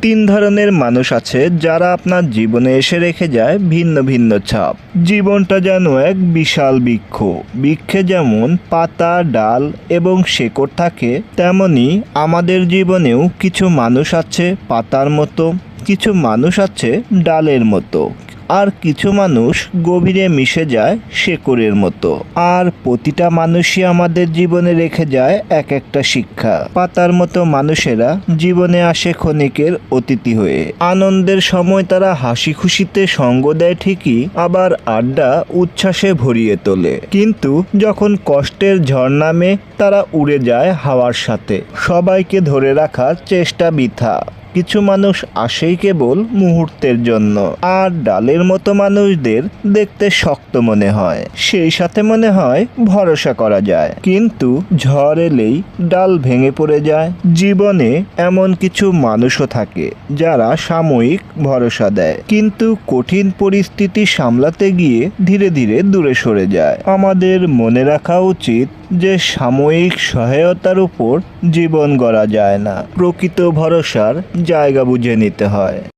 তিন ধরনের মানুষ আছে যারা আপনার জীবনে এসে রেখে যায় ভিন্ন ভিন্ন ছাপ। জীবনটা যেন এক বিশাল বৃক্ষ। বৃক্ষে যেমন পাতা, ডাল এবং শেকড় থাকে, তেমনি আমাদের জীবনেও কিছু মানুষ আছে পাতার মতো, কিছু মানুষ আছে ডালের মতো, আর কিছু মানুষ গভীরে মিশে যায় শেকড়ের মতো। আর প্রতিটা মানুষই আমাদের জীবনে রেখে যায় এক একটা শিক্ষা। পাতার মতো মানুষেরা জীবনে আসে ক্ষণিকের অতিথি হয়ে। আনন্দের সময় তারা হাসি খুশিতে সঙ্গ দেয় ঠিকই, আবার আড্ডা উচ্ছ্বাসে ভরিয়ে তোলে। কিন্তু যখন কষ্টের ঝড় নামে তারা উড়ে যায় হাওয়ার সাথে। সবাইকে ধরে রাখার চেষ্টা বৃথা। কিছু মানুষ আসেই কেবল মুহূর্তের জন্য, আর ডালের মতো মানুষদের দেখতে শক্ত মনে হয়, সেই সাথে মনে হয় ভরসা করা যায়। কিন্তু ঝড় এলেই ডাল ভেঙে পড়ে যায়। জীবনে এমন কিছু মানুষও থাকে যারা সাময়িক ভরসা দেয়, কিন্তু কঠিন পরিস্থিতি সামলাতে গিয়ে ধীরে ধীরে দূরে সরে যায়। আমাদের মনে রাখা উচিত যে সাময়িক সহায়তার উপর জীবন গড়া যায় না। প্রকৃত ভরসার জায়গা বুঝে নিতে হয়।